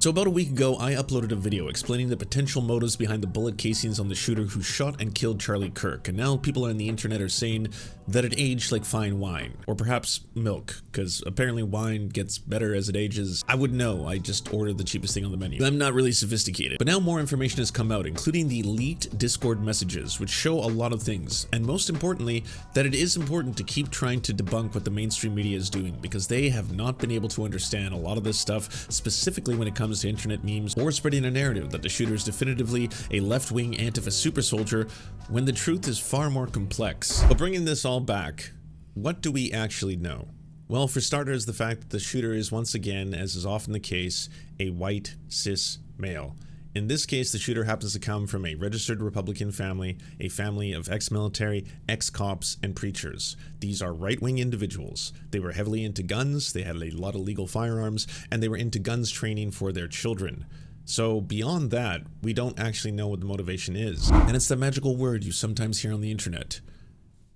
So about a week ago, I uploaded a video explaining the potential motives behind the bullet casings on the shooter who shot and killed Charlie Kirk, and now people on the internet are saying that it aged like fine wine, or perhaps milk, because apparently wine gets better as it ages. I wouldn't know, I just ordered the cheapest thing on the menu. I'm not really sophisticated, but now more information has come out, including the leaked Discord messages, which show a lot of things, and most importantly, that it is important to keep trying to debunk what the mainstream media is doing, because they have not been able to understand a lot of this stuff, specifically when it comes to internet memes or spreading a narrative that the shooter is definitively a left-wing Antifa super soldier when the truth is far more complex. But bringing this all back, what do we actually know? Well, for starters, the fact that the shooter is once again, as is often the case, a white cis male. In this case, the shooter happens to come from a registered Republican family, a family of ex-military, ex-cops, and preachers. These are right-wing individuals. They were heavily into guns, they had a lot of legal firearms, and they were into guns training for their children. So beyond that, we don't actually know what the motivation is. And it's the magical word you sometimes hear on the internet: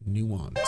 nuance.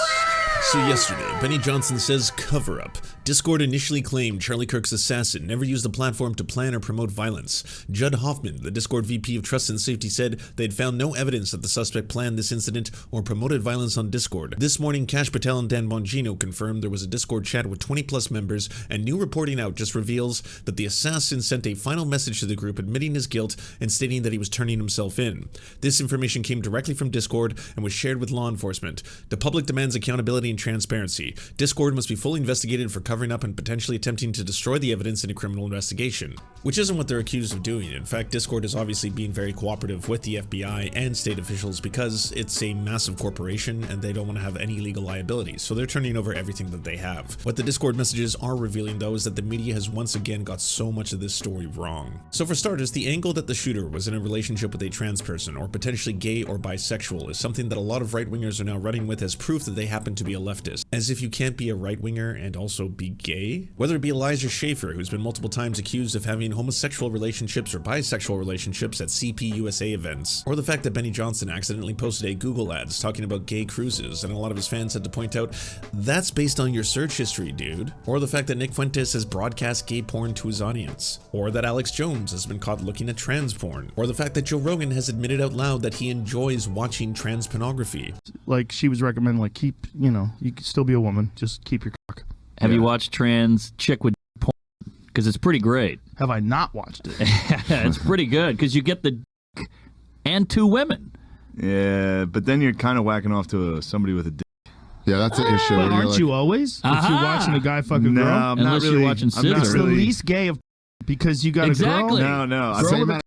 So yesterday, Benny Johnson says cover-up. Discord initially claimed Charlie Kirk's assassin never used the platform to plan or promote violence. Judd Hoffman, the Discord VP of Trust and Safety, said they had found no evidence that the suspect planned this incident or promoted violence on Discord. This morning, Cash Patel and Dan Bongino confirmed there was a Discord chat with 20+ members, and new reporting out just reveals that the assassin sent a final message to the group admitting his guilt and stating that he was turning himself in. This information came directly from Discord and was shared with law enforcement. The public demands accountability and transparency. Discord must be fully investigated for covering up and potentially attempting to destroy the evidence in a criminal investigation. Which isn't what they're accused of doing. In fact, Discord is obviously being very cooperative with the FBI and state officials because it's a massive corporation and they don't want to have any legal liabilities, so they're turning over everything that they have. What the Discord messages are revealing, though, is that the media has once again got so much of this story wrong. So for starters, the angle that the shooter was in a relationship with a trans person, or potentially gay or bisexual, is something that a lot of right-wingers are now running with as proof that they happen to be a leftist. As if you can't be a right-winger and also be gay? Whether it be Elijah Schaffer, who's been multiple times accused of having homosexual relationships or bisexual relationships at CPUSA events, or the fact that Benny Johnson accidentally posted a Google ads talking about gay cruises, and a lot of his fans had to point out, that's based on your search history, dude. Or the fact that Nick Fuentes has broadcast gay porn to his audience. Or that Alex Jones has been caught looking at trans porn. Or the fact that Joe Rogan has admitted out loud that he enjoys watching trans pornography. Like, she was recommending, like, keep, you know, you can still be a woman, just keep your cock. Have you watched Trans Chick with Porn? Because it's pretty great. Have I not watched it? It's pretty good because you get the dick and 2 women. Yeah, but then you're kind of whacking off to somebody with a dick. Yeah, that's an issue. But aren't you always? If you're watching a guy fuck a girl? No, I'm Unless not really. you're watching I'm not It's the really. least gay of because you got Exactly. a girl. No, I'm Girl saying with that.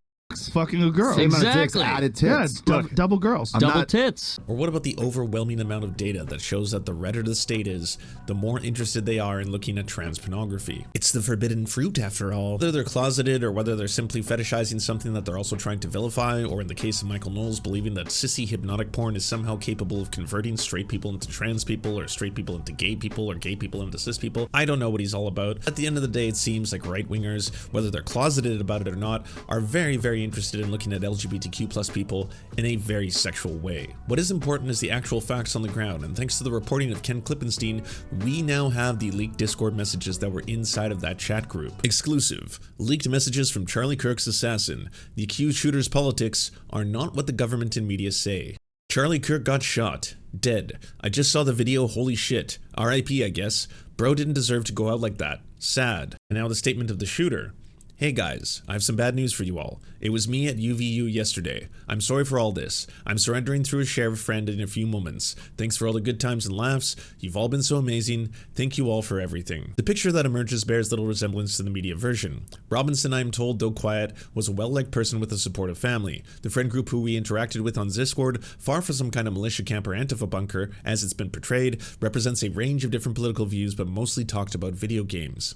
fucking a girl. Same amount of dicks, Exactly. added Yeah, tits. double girls. Double tits. Or what about the overwhelming amount of data that shows that the redder the state is, the more interested they are in looking at trans pornography? It's the forbidden fruit, after all. Whether they're closeted or whether they're simply fetishizing something that they're also trying to vilify, or in the case of Michael Knowles, believing that sissy hypnotic porn is somehow capable of converting straight people into trans people, or straight people into gay people, or gay people into cis people. I don't know what he's all about. At the end of the day, it seems like right-wingers, whether they're closeted about it or not, are very, very interested in looking at LGBTQ+ people in a very sexual way. What is important is the actual facts on the ground, and thanks to the reporting of Ken Klippenstein, we now have the leaked Discord messages that were inside of that chat group. Exclusive. Leaked messages from Charlie Kirk's assassin. The accused shooter's politics are not what the government and media say. Charlie Kirk got shot. Dead. I just saw the video, holy shit. RIP, I guess. Bro didn't deserve to go out like that. Sad. And now the statement of the shooter. Hey guys, I have some bad news for you all. It was me at UVU yesterday. I'm sorry for all this. I'm surrendering through a sheriff friend in a few moments. Thanks for all the good times and laughs. You've all been so amazing. Thank you all for everything. The picture that emerges bears little resemblance to the media version. Robinson, I am told, though quiet, was a well-liked person with a supportive family. The friend group who we interacted with on Discord, far from some kind of militia camp or Antifa bunker, as it's been portrayed, represents a range of different political views but mostly talked about video games.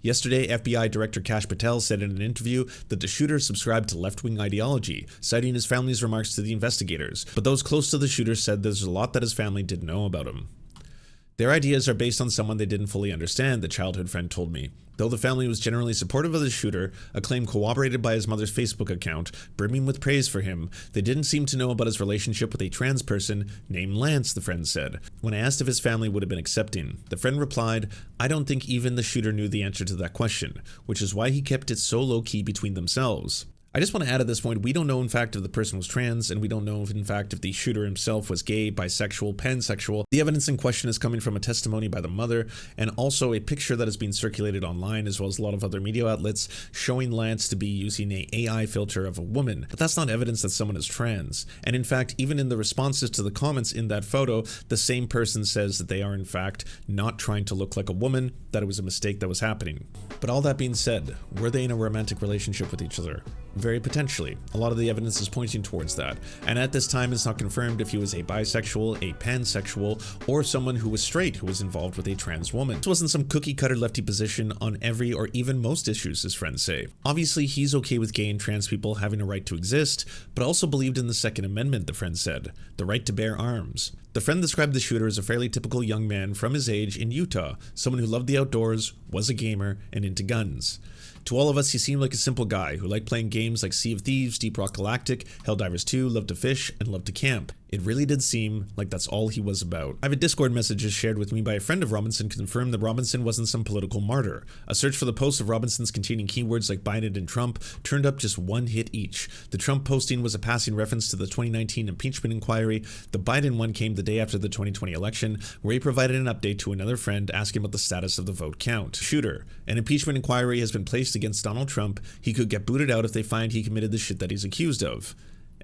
Yesterday, FBI Director Cash Patel said in an interview that the shooter subscribed to left-wing ideology, citing his family's remarks to the investigators, but those close to the shooter said there's a lot that his family didn't know about him. Their ideas are based on someone they didn't fully understand, the childhood friend told me. Though the family was generally supportive of the shooter, a claim corroborated by his mother's Facebook account, brimming with praise for him, they didn't seem to know about his relationship with a trans person named Lance, the friend said. When I asked if his family would have been accepting, the friend replied, "I don't think even the shooter knew the answer to that question, which is why he kept it so low-key between themselves." I just want to add at this point, we don't know in fact if the person was trans, and we don't know if in fact if the shooter himself was gay, bisexual, pansexual. The evidence in question is coming from a testimony by the mother, and also a picture that is being circulated online, as well as a lot of other media outlets, showing Lance to be using an AI filter of a woman. But that's not evidence that someone is trans. And in fact, even in the responses to the comments in that photo, the same person says that they are in fact not trying to look like a woman, that it was a mistake that was happening. But all that being said, were they in a romantic relationship with each other? Very potentially. A lot of the evidence is pointing towards that. And at this time, it's not confirmed if he was a bisexual, a pansexual, or someone who was straight who was involved with a trans woman. This wasn't some cookie-cutter lefty position on every or even most issues, his friends say. Obviously, he's okay with gay and trans people having a right to exist, but also believed in the Second Amendment, the friend said, the right to bear arms. The friend described the shooter as a fairly typical young man from his age in Utah, someone who loved the outdoors, was a gamer, and into guns. To all of us, he seemed like a simple guy who liked playing games like Sea of Thieves, Deep Rock Galactic, Helldivers 2, loved to fish, and loved to camp. It really did seem like that's all he was about. I have a Discord message shared with me by a friend of Robinson confirmed that Robinson wasn't some political martyr. A search for the posts of Robinson's containing keywords like Biden and Trump turned up just one hit each. The Trump posting was a passing reference to the 2019 impeachment inquiry. The Biden one came the day after the 2020 election, where he provided an update to another friend asking about the status of the vote count. Shooter. An impeachment inquiry has been placed against Donald Trump. He could get booted out if they find he committed the shit that he's accused of.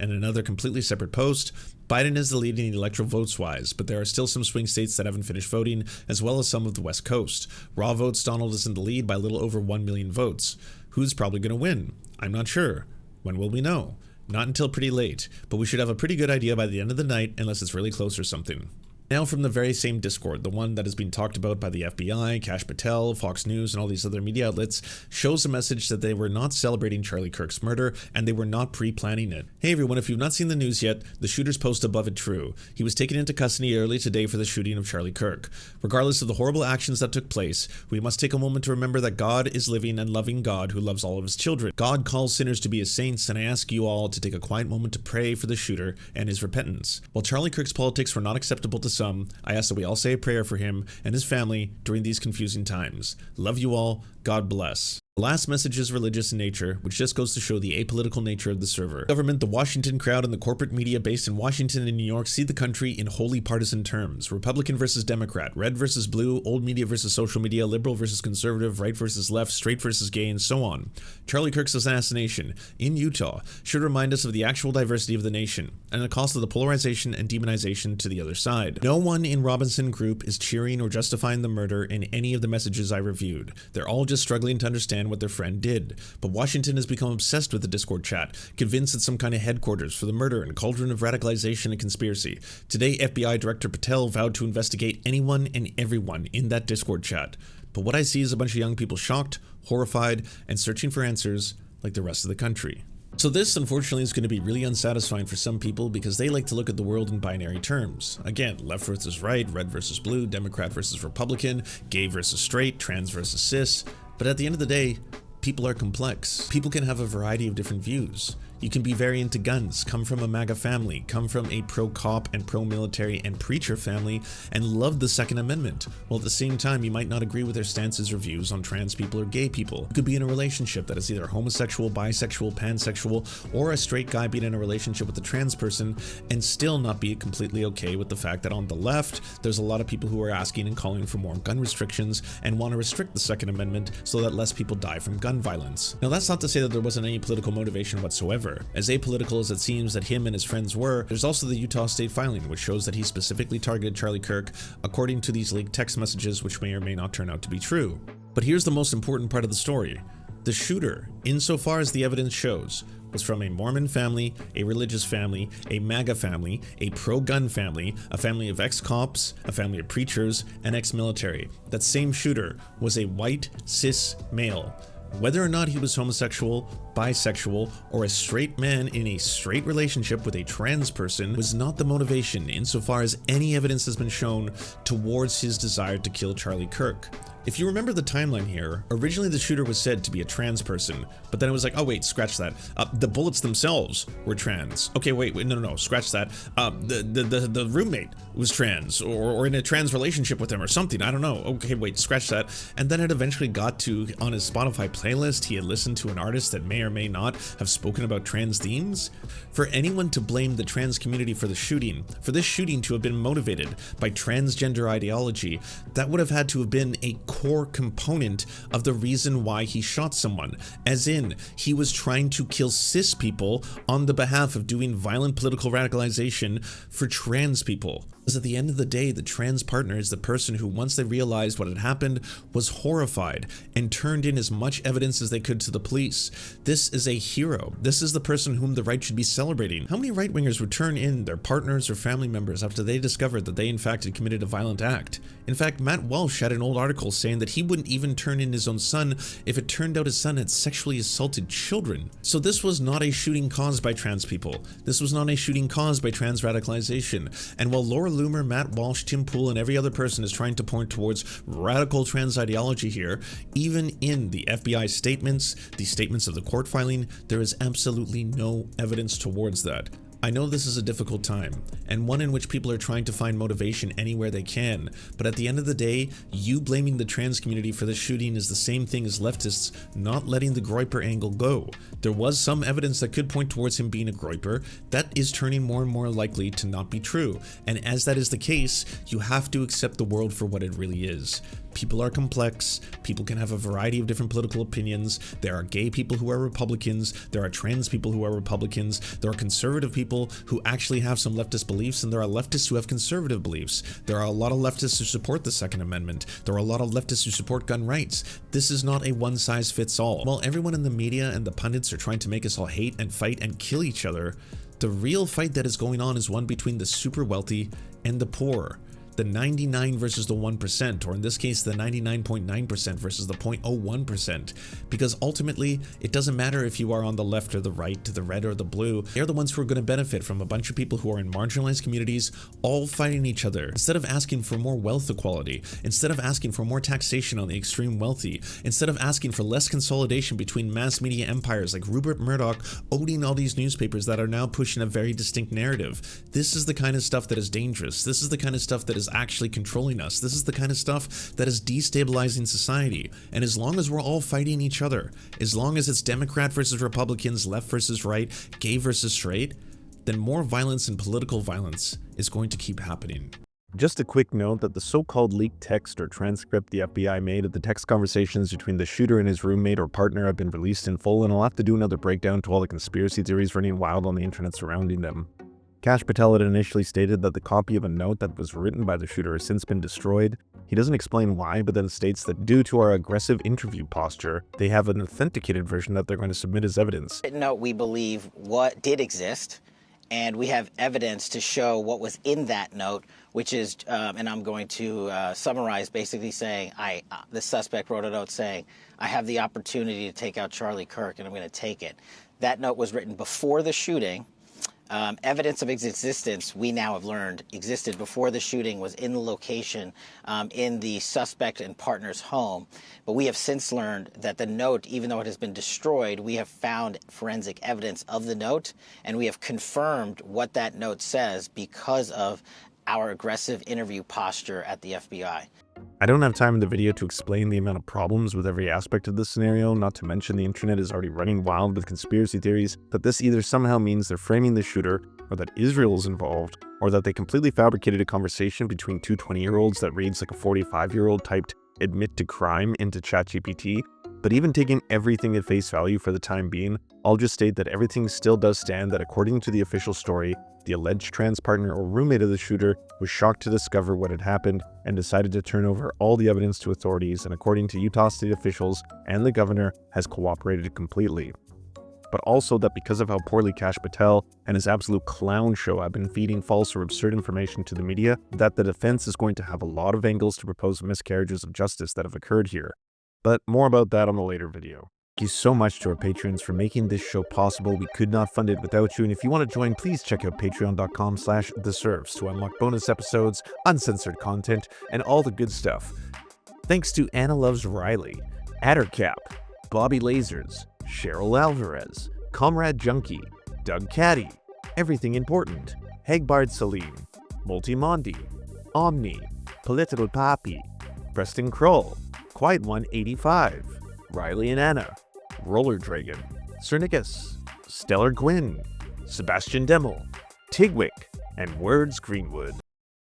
And another completely separate post, Biden is the lead in the electoral votes-wise, but there are still some swing states that haven't finished voting, as well as some of the West Coast. Raw votes, Donald is in the lead by a little over 1 million votes. Who's probably going to win? I'm not sure. When will we know? Not until pretty late, but we should have a pretty good idea by the end of the night, unless it's really close or something. Now from the very same Discord, the one that has been talked about by the FBI, Kash Patel, Fox News, and all these other media outlets, shows a message that they were not celebrating Charlie Kirk's murder, and they were not pre-planning it. Hey everyone, if you've not seen the news yet, the shooter's post above it true. He was taken into custody early today for the shooting of Charlie Kirk. Regardless of the horrible actions that took place, we must take a moment to remember that God is living and loving God who loves all of his children. God calls sinners to be his saints, and I ask you all to take a quiet moment to pray for the shooter and his repentance. While Charlie Kirk's politics were not acceptable to some, I ask that we all say a prayer for him and his family during these confusing times. Love you all. God bless. The last message is religious in nature, which just goes to show the apolitical nature of the server. The government, the Washington crowd, and the corporate media based in Washington and New York see the country in wholly partisan terms. Republican versus Democrat, red versus blue, old media versus social media, liberal versus conservative, right versus left, straight versus gay, and so on. Charlie Kirk's assassination in Utah should remind us of the actual diversity of the nation and the cost of the polarization and demonization to the other side. No one in Robinson Group is cheering or justifying the murder in any of the messages I reviewed. They're all just struggling to understand what their friend did. But Washington has become obsessed with the Discord chat, convinced it's some kind of headquarters for the murder and cauldron of radicalization and conspiracy. Today, FBI Director Patel vowed to investigate anyone and everyone in that Discord chat. But what I see is a bunch of young people shocked, horrified, and searching for answers like the rest of the country. So this, unfortunately, is going to be really unsatisfying for some people because they like to look at the world in binary terms. Again, left versus right, red versus blue, Democrat versus Republican, gay versus straight, trans versus cis. But at the end of the day, people are complex. People can have a variety of different views. You can be very into guns, come from a MAGA family, come from a pro-cop and pro-military and preacher family, and love the Second Amendment, while at the same time you might not agree with their stances or views on trans people or gay people. You could be in a relationship that is either homosexual, bisexual, pansexual, or a straight guy being in a relationship with a trans person and still not be completely okay with the fact that on the left, there's a lot of people who are asking and calling for more gun restrictions and want to restrict the Second Amendment so that less people die from gun violence. Now that's not to say that there wasn't any political motivation whatsoever. As apolitical as it seems that him and his friends were, there's also the Utah state filing, which shows that he specifically targeted Charlie Kirk according to these leaked text messages, which may or may not turn out to be true. But here's the most important part of the story. The shooter, insofar as the evidence shows, was from a Mormon family, a religious family, a MAGA family, a pro-gun family, a family of ex-cops, a family of preachers, and ex-military. That same shooter was a white, cis male. Whether or not he was homosexual, bisexual, or a straight man in a straight relationship with a trans person was not the motivation insofar as any evidence has been shown towards his desire to kill Charlie Kirk. If you remember the timeline here, originally the shooter was said to be a trans person, but then it was like, oh wait, scratch that. The bullets themselves were trans. Okay, wait, no, scratch that. The roommate was trans, or in a trans relationship with him or something, I don't know. Okay, wait, scratch that. And then it eventually got to, on his Spotify playlist, he had listened to an artist that may or may not have spoken about trans themes. For anyone to blame the trans community for the shooting, for this shooting to have been motivated by transgender ideology, that would have had to have been a core component of the reason why he shot someone, as in he was trying to kill cis people on the behalf of doing violent political radicalization for trans people. Because at the end of the day, the trans partner is the person who, once they realized what had happened, was horrified and turned in as much evidence as they could to the police. This is a hero. This is the person whom the right should be celebrating. How many right-wingers would turn in their partners or family members after they discovered that they in fact had committed a violent act? In fact, Matt Walsh had an old article saying that he wouldn't even turn in his own son if it turned out his son had sexually assaulted children. So this was not a shooting caused by trans people. This was not a shooting caused by trans radicalization. And while Laura Loomer, Matt Walsh, Tim Pool, and every other person is trying to point towards radical trans ideology here, even in the FBI statements, the statements of the court filing, there is absolutely no evidence towards that. I know this is a difficult time, and one in which people are trying to find motivation anywhere they can, but at the end of the day, you blaming the trans community for this shooting is the same thing as leftists not letting the Groyper angle go. There was some evidence that could point towards him being a Groyper. That is turning more and more likely to not be true, and as that is the case, you have to accept the world for what it really is. People are complex, people can have a variety of different political opinions, there are gay people who are Republicans, there are trans people who are Republicans, there are conservative people who actually have some leftist beliefs, and there are leftists who have conservative beliefs. There are a lot of leftists who support the Second Amendment, there are a lot of leftists who support gun rights. This is not a one-size-fits-all. While everyone in the media and the pundits are trying to make us all hate and fight and kill each other, the real fight that is going on is one between the super wealthy and the poor. The 99 versus the 1%, or in this case, the 99.9% versus the 0.01%, because ultimately, it doesn't matter if you are on the left or the right, the red or the blue, they're the ones who are going to benefit from a bunch of people who are in marginalized communities, all fighting each other. Instead of asking for more wealth equality, instead of asking for more taxation on the extreme wealthy, instead of asking for less consolidation between mass media empires like Rupert Murdoch owning all these newspapers that are now pushing a very distinct narrative. This is the kind of stuff that is dangerous. This is the kind of stuff that is actually controlling us. This is the kind of stuff that is destabilizing society. And as long as we're all fighting each other, as long as it's Democrat versus Republicans, left versus right, gay versus straight, then more violence and political violence is going to keep happening. Just a quick note that the so-called leaked text or transcript the FBI made of the text conversations between the shooter and his roommate or partner have been released in full, and I'll have to do another breakdown to all the conspiracy theories running wild on the internet surrounding them. Kash Patel had initially stated that the copy of a note that was written by the shooter has since been destroyed. He doesn't explain why, but then states that due to our aggressive interview posture, they have an authenticated version that they're going to submit as evidence. Note, we believe what did exist, and we have evidence to show what was in that note, which is, and I'm going to summarize, basically saying, the suspect wrote a note saying, I have the opportunity to take out Charlie Kirk, and I'm going to take it. That note was written before the shooting. Evidence of its existence, we now have learned, existed before the shooting, was in the location in the suspect and partner's home. But we have since learned that the note, even though it has been destroyed, we have found forensic evidence of the note, and we have confirmed what that note says because of our aggressive interview posture at the FBI. I don't have time in the video to explain the amount of problems with every aspect of this scenario, not to mention the internet is already running wild with conspiracy theories that this either somehow means they're framing the shooter, or that Israel is involved, or that they completely fabricated a conversation between two 20-year-olds that reads like a 45-year-old typed admit to crime into ChatGPT. But even taking everything at face value for the time being, I'll just state that everything still does stand that according to the official story, the alleged trans partner or roommate of the shooter was shocked to discover what had happened and decided to turn over all the evidence to authorities, and according to Utah state officials and the governor, has cooperated completely. But also that because of how poorly Kash Patel and his absolute clown show have been feeding false or absurd information to the media, that the defense is going to have a lot of angles to propose miscarriages of justice that have occurred here. But more about that on a later video. Thank you so much to our patrons for making this show possible. We could not fund it without you. And if you want to join, please check out patreon.com/theserfs to unlock bonus episodes, uncensored content, and all the good stuff. Thanks to Anna Loves Riley, Addercap, Bobby Lasers, Cheryl Alvarez, Comrade Junkie, Doug Caddy, Everything Important, Hegbard Salim, Multimondi, Omni, Political Papi, Preston Kroll, Quiet One 85, Riley and Anna, Roller Dragon, Cernicus, Stellar Gwyn, Sebastian Demmel, Tigwick, and Words Greenwood.